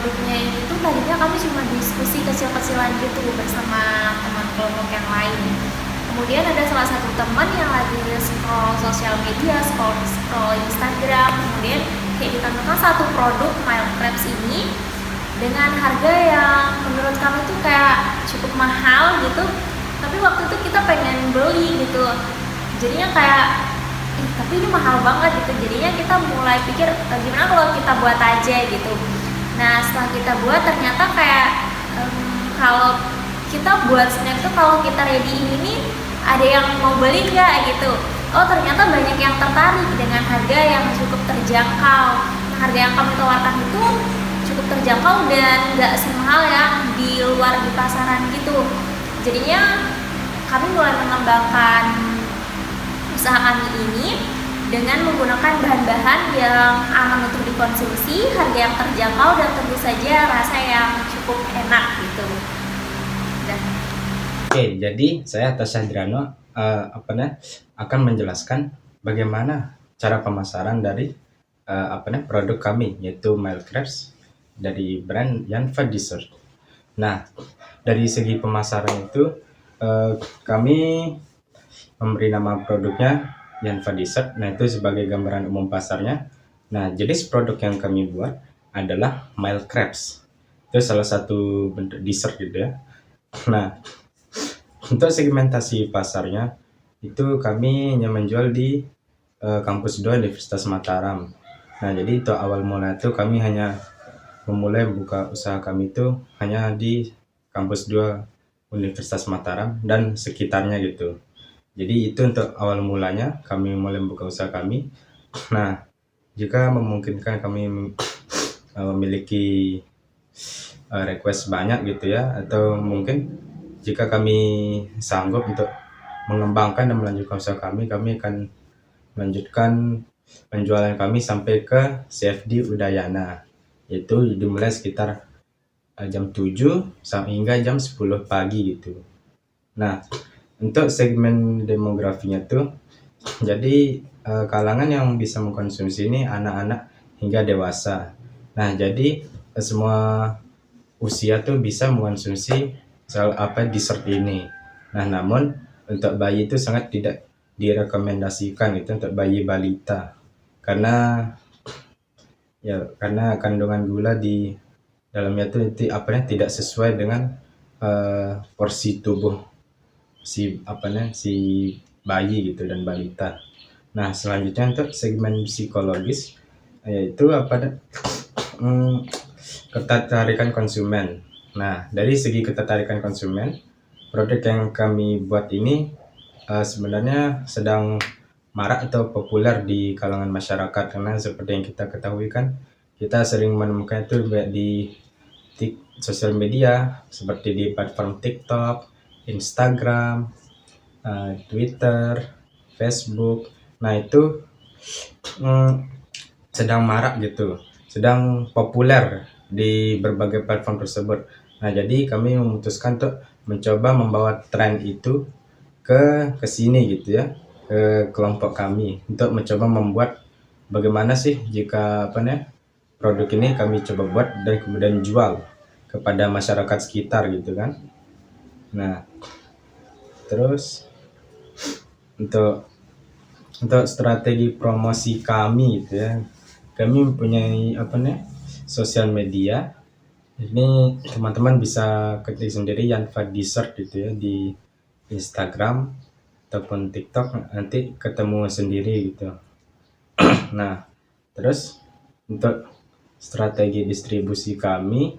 produknya ini tuh tadinya kami cuma diskusi kecil-kecilan gitu bersama teman kelompok yang lain. Kemudian ada salah satu teman yang lagi scroll sosial media, scroll Instagram, kemudian kayak ditemukan satu produk Mild Crabs ini dengan harga yang menurut kami tuh kayak cukup mahal gitu, tapi waktu itu kita pengen beli gitu. Jadinya kayak tapi ini mahal banget gitu, jadinya kita mulai pikir gimana kalau kita buat aja gitu. Nah setelah kita buat ternyata kayak kalau kita buat snack tuh kalau kita ready ini ada yang mau beli nggak gitu. Oh ternyata banyak yang tertarik dengan harga yang cukup terjangkau. Nah, harga yang kami tawarkan itu cukup terjangkau dan nggak semahal yang di luar di pasaran gitu. Jadinya kami mulai mengembangkan usaha kami ini dengan menggunakan bahan-bahan yang aman untuk dikonsumsi, harga yang terjangkau, dan tentu saja rasa yang cukup enak gitu. Dan Oke, jadi saya atas Sandrano akan menjelaskan bagaimana cara pemasaran dari produk kami, yaitu Mild Crabs dari brand Yanfa Dessert. Nah, dari segi pemasaran itu kami memberi nama produknya Yanfa Dessert. Nah, itu sebagai gambaran umum pasarnya. Nah, jenis produk yang kami buat adalah Mild Crabs. Itu salah satu bentuk dessert gitu ya. Nah, untuk segmentasi pasarnya itu kami hanya menjual di kampus 2 Universitas Mataram. Nah, jadi itu awal mula itu kami hanya memulai buka usaha kami itu hanya di kampus 2 Universitas Mataram dan sekitarnya gitu. Jadi itu untuk awal mulanya kami mulai membuka usaha kami. Nah, jika memungkinkan kami memiliki request banyak gitu ya, atau mungkin jika kami sanggup untuk mengembangkan dan melanjutkan usaha kami akan melanjutkan penjualan kami sampai ke CFD Udayana, yaitu dimulai sekitar jam 7 hingga jam 10 pagi gitu. Nah, untuk segmen demografinya tuh, jadi kalangan yang bisa mengkonsumsi ini anak-anak hingga dewasa. Nah, jadi semua usia tuh bisa mengkonsumsi dessert ini. Nah, namun untuk bayi itu sangat tidak direkomendasikan itu untuk bayi balita karena kandungan gula di dalamnya itu tidak sesuai dengan porsi tubuh si bayi gitu dan balita. Nah, selanjutnya untuk segmen psikologis yaitu ketertarikan konsumen. Nah, dari segi ketertarikan konsumen, produk yang kami buat ini sebenarnya sedang marak atau populer di kalangan masyarakat, karena seperti yang kita ketahui kan, kita sering menemukan itu di sosial media seperti di platform TikTok, Instagram, Twitter, Facebook. Nah, itu sedang marak gitu, sedang populer di berbagai platform tersebut. Nah, jadi kami memutuskan untuk mencoba membawa tren itu ke sini gitu ya, ke kelompok kami, untuk mencoba membuat bagaimana sih jika produk ini kami coba buat dan kemudian jual kepada masyarakat sekitar gitu kan. Nah, terus untuk strategi promosi kami gitu ya, kami mempunyai sosial media. Ini teman-teman bisa ketik sendiri Yanfa Dessert gitu ya di Instagram ataupun TikTok, nanti ketemu sendiri gitu. Nah, terus untuk strategi distribusi kami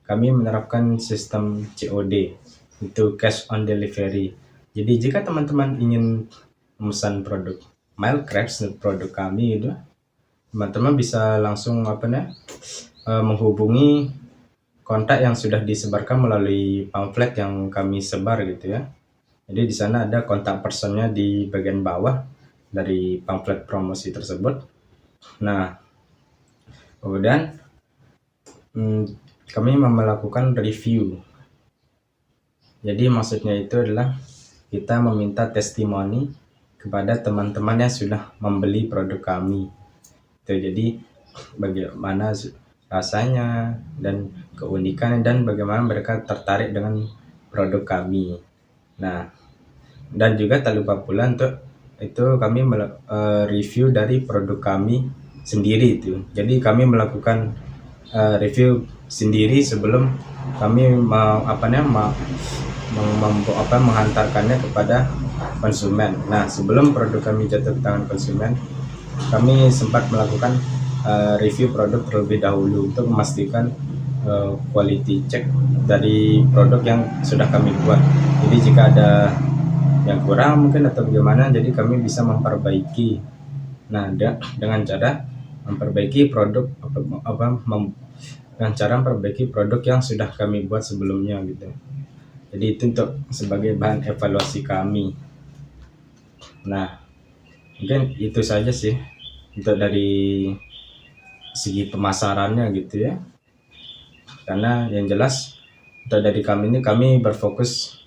menerapkan sistem COD, itu cash on delivery. Jadi jika teman-teman ingin memesan produk Mild Crabs, produk kami itu, teman-teman bisa langsung menghubungi kontak yang sudah disebarkan melalui pamflet yang kami sebar gitu ya. Jadi di sana ada kontak personnya di bagian bawah dari pamflet promosi tersebut. Nah, kemudian kami melakukan review. Jadi maksudnya itu adalah kita meminta testimoni kepada teman-teman yang sudah membeli produk kami. Jadi bagaimana rasanya dan keunikan dan bagaimana mereka tertarik dengan produk kami. Nah, dan juga tak lupa pula untuk itu kami review dari produk kami sendiri itu. Jadi kami melakukan review sendiri sebelum kami menghantarkannya kepada konsumen. Nah, sebelum produk kami jatuh ke tangan konsumen, kami sempat melakukan review produk terlebih dahulu untuk memastikan quality check dari produk yang sudah kami buat. Jadi jika ada yang kurang mungkin atau bagaimana, jadi kami bisa memperbaiki. Nah, dengan cara memperbaiki produk dengan cara memperbaiki produk yang sudah kami buat sebelumnya gitu. Jadi itu untuk sebagai bahan evaluasi kami. Nah, mungkin itu saja sih untuk dari segi pemasarannya gitu ya. Karena yang jelas untuk dari kami ini, kami berfokus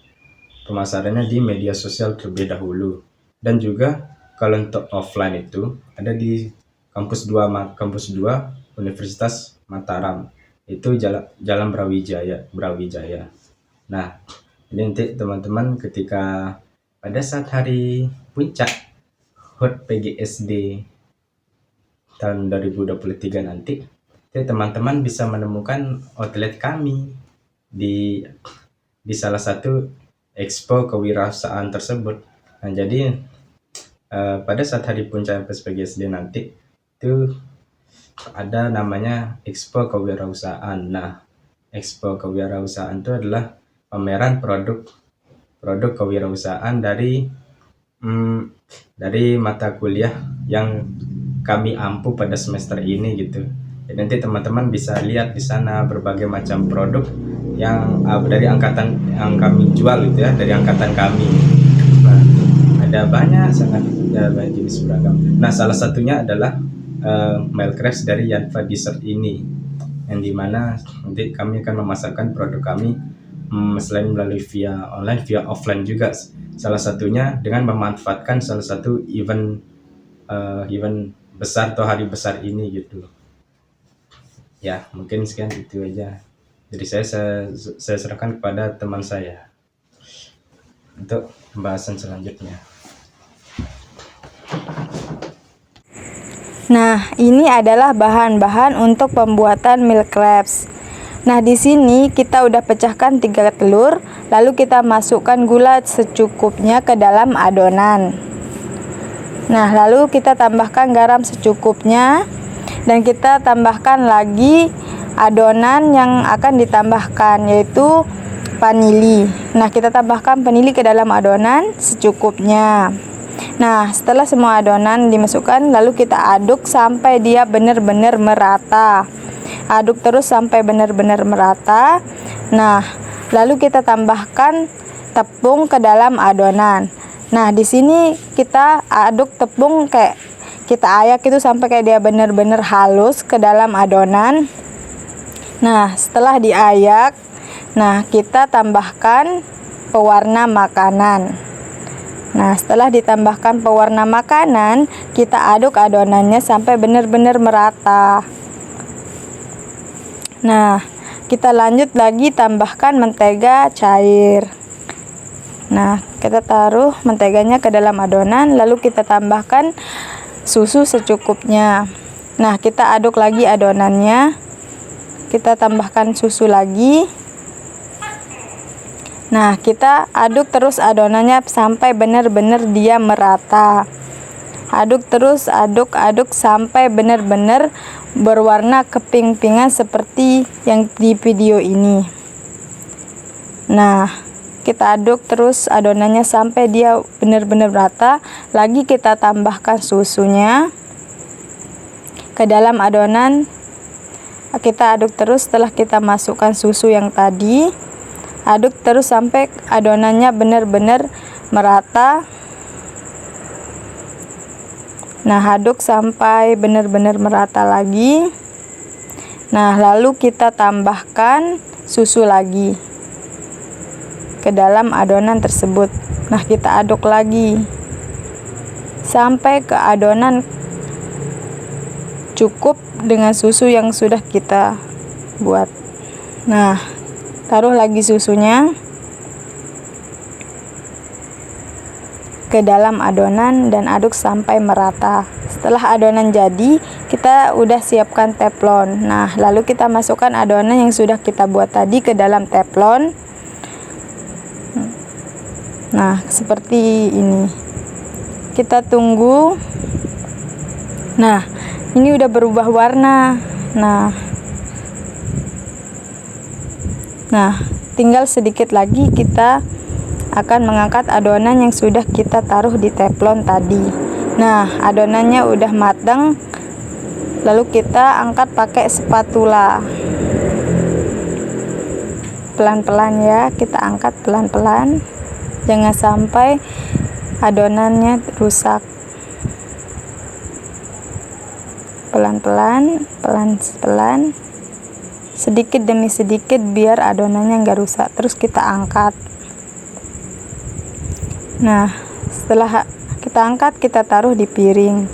pemasarannya di media sosial terlebih dahulu. Dan juga kalau untuk offline itu ada di kampus 2 Universitas Mataram, itu Jalan Brawijaya. Nah, ini nanti teman-teman ketika pada saat hari puncak HUT PGSD tahun 2023 nanti, teman-teman bisa menemukan outlet kami di salah satu expo kewirausahaan tersebut. Nah, jadi pada saat hari puncak PGSD nanti itu ada namanya Expo Kewirausahaan. Nah, Expo Kewirausahaan itu adalah pameran produk kewirausahaan dari mata kuliah yang kami ampu pada semester ini gitu. Jadi nanti teman-teman bisa lihat di sana berbagai macam produk yang dari angkatan yang kami jual gitu ya, dari angkatan kami. Nah, ada banyak jenis beragam. Nah, salah satunya adalah Mailcrafts dari Yanfa Dessert ini, yang dimana nanti kami akan memasarkan produk kami selain melalui via online, via offline juga. Salah satunya dengan memanfaatkan salah satu event besar atau hari besar ini gitu. Ya, mungkin sekian itu aja. Jadi saya serahkan kepada teman saya untuk pembahasan selanjutnya. Nah, ini adalah bahan-bahan untuk pembuatan milk crepes. Nah, di sini kita udah pecahkan 3 telur, lalu kita masukkan gula secukupnya ke dalam adonan. Nah, lalu kita tambahkan garam secukupnya, dan kita tambahkan lagi adonan yang akan ditambahkan, yaitu vanili. Nah, kita tambahkan vanili ke dalam adonan secukupnya. Nah, setelah semua adonan dimasukkan, lalu kita aduk sampai dia benar-benar merata. Aduk terus sampai benar-benar merata. Nah, lalu kita tambahkan tepung ke dalam adonan. Nah, di sini kita aduk tepung kayak kita ayak itu sampai kayak dia benar-benar halus ke dalam adonan. Nah, setelah diayak, nah kita tambahkan pewarna makanan. Nah, setelah ditambahkan pewarna makanan, kita aduk adonannya sampai benar-benar merata. Nah, kita lanjut lagi tambahkan mentega cair. Nah, kita taruh menteganya ke dalam adonan, lalu kita tambahkan susu secukupnya. Nah, kita aduk lagi adonannya. Kita tambahkan susu lagi. Nah, kita aduk terus adonannya sampai benar-benar dia merata. Aduk terus, aduk sampai benar-benar berwarna keping-pingan seperti yang di video ini. Nah, kita aduk terus adonannya sampai dia benar-benar rata. Lagi kita tambahkan susunya ke dalam adonan. Kita aduk terus setelah kita masukkan susu yang tadi. Aduk terus sampai adonannya benar-benar merata. Nah, aduk sampai benar-benar merata lagi. Nah, lalu kita tambahkan susu lagi ke dalam adonan tersebut. Nah, kita aduk lagi sampai ke adonan cukup dengan susu yang sudah kita buat. Nah, taruh lagi susunya ke dalam adonan dan aduk sampai merata. Setelah adonan jadi, kita udah siapkan teflon. Nah, lalu kita masukkan adonan yang sudah kita buat tadi ke dalam teflon. Nah, seperti ini. Kita tunggu. Nah, ini udah berubah warna. Nah, tinggal sedikit lagi kita akan mengangkat adonan yang sudah kita taruh di teflon tadi. Nah, adonannya udah matang. Lalu kita angkat pakai spatula. Pelan-pelan ya, kita angkat pelan-pelan. Jangan sampai adonannya rusak. Pelan-pelan, pelan-pelan, sedikit demi sedikit biar adonannya nggak rusak. Terus kita angkat. Nah, setelah kita angkat, kita taruh di piring.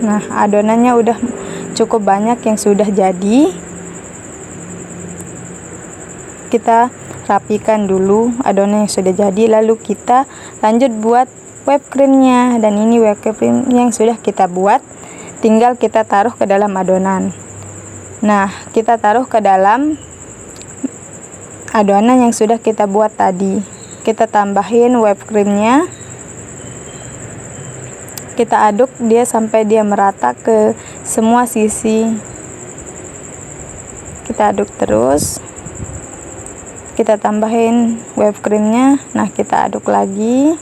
Nah, adonannya udah cukup banyak yang sudah jadi. Kita rapikan dulu adonan yang sudah jadi, lalu kita lanjut buat whipped creamnya. Dan ini whipped cream yang sudah kita buat, tinggal kita taruh ke dalam adonan. Nah, kita taruh ke dalam adonan yang sudah kita buat tadi. Kita tambahin whipped creamnya, kita aduk dia sampai dia merata ke semua sisi. Kita aduk terus, kita tambahin whipped creamnya. Nah, kita aduk lagi,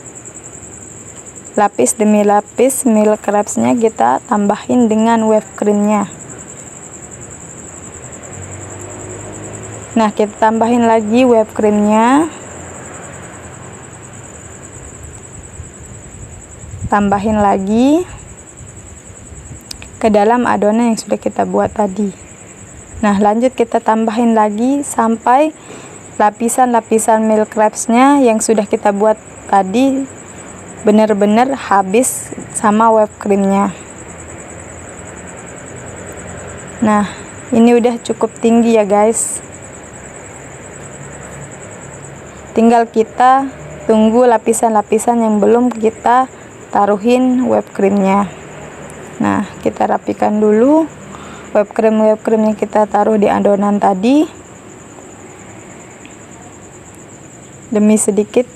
lapis demi lapis milk crepes-nya kita tambahin dengan whipped creamnya. Nah, kita tambahin lagi whipped creamnya, tambahin lagi ke dalam adonan yang sudah kita buat tadi. Nah, lanjut kita tambahin lagi sampai lapisan-lapisan milk crepes-nya yang sudah kita buat tadi benar-benar habis sama whipped creamnya. Nah, ini udah cukup tinggi ya guys. Tinggal kita tunggu lapisan-lapisan yang belum kita taruhin whipped creamnya. Nah, kita rapikan dulu whipped cream yang kita taruh di adonan tadi. Demi sedikit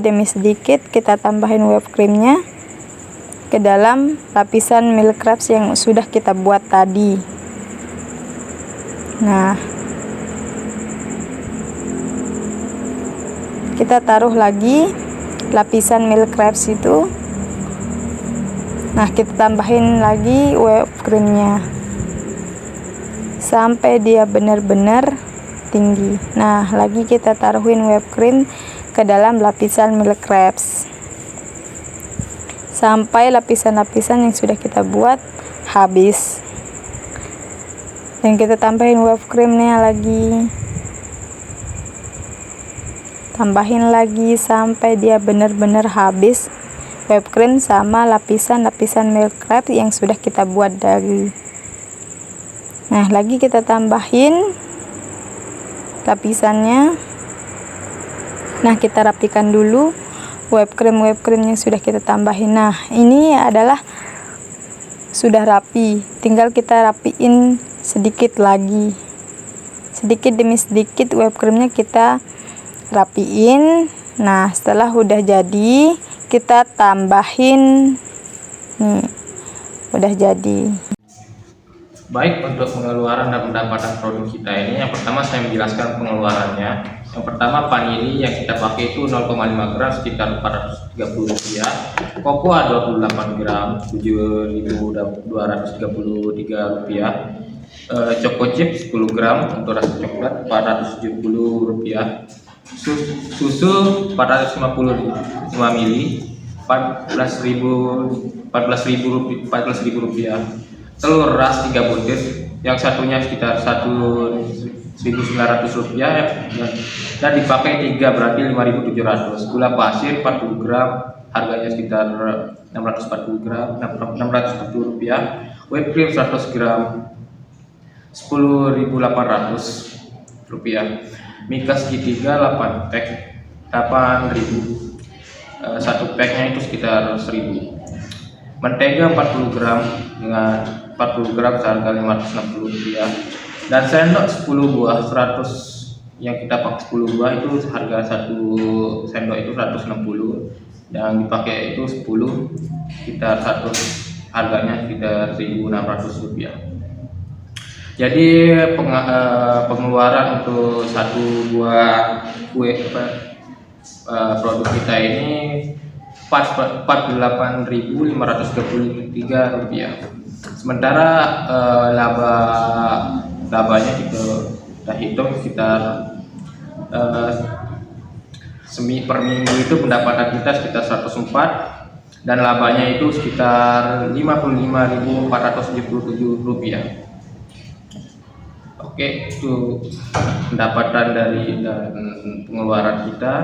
demi sedikit kita tambahin whipped creamnya ke dalam lapisan milk crepes yang sudah kita buat tadi. Nah, kita taruh lagi lapisan milk crepes itu. Nah, kita tambahin lagi whipped creamnya sampai dia benar-benar tinggi. Nah, lagi kita taruhin whipped cream ke dalam lapisan milk crepes sampai lapisan-lapisan yang sudah kita buat habis. Dan kita tambahin whipped creamnya lagi, tambahin lagi sampai dia benar-benar habis whipped cream sama lapisan-lapisan milk crepes yang sudah kita buat tadi. Nah, lagi kita tambahin lapisannya. Nah, kita rapikan dulu whipped cream yang sudah kita tambahin. Nah, ini adalah sudah rapi, tinggal kita rapiin sedikit lagi, sedikit demi sedikit whipped creamnya kita rapiin. Nah, setelah udah jadi kita tambahin. Nih, udah jadi. Baik, untuk pengeluaran dan pendapatan produk kita ini, yang pertama saya menjelaskan pengeluarannya. Yang pertama, vanili yang kita pakai itu 0,5 gram sekitar Rp430, cocoa 28 gram Rp7.233, choco chip 10 gram untuk rasa coklat Rp470, susu 455 ml Rp14.000, telur ras 3 butir yang satunya sekitar Rp1.900 dan dipakai 3 berarti Rp5.700, gula pasir 40 gram harganya sekitar 640 gram, 640 rupiah. Whipped cream 100 gram 10.800 rupiah. Mika segitiga 8 pack 8.000. Satu packnya itu sekitar 1.000. Mentega 40 gram dengan 40 gram seharga 560 rupiah. Dan sendok 10 buah 100, yang kita pakai 10 buah itu harga satu sendok itu 160, yang dipakai itu 10 sekitar 100, harganya sekitar 1.600 rupiah. Jadi pengeluaran untuk satu buah kue produk kita ini 48.533 rupiah. Sementara labanya kita hitung sekitar per minggu itu pendapatan kita sekitar 104 dan labanya itu sekitar 55.477 rupiah. Oke, itu pendapatan dan pengeluaran kita.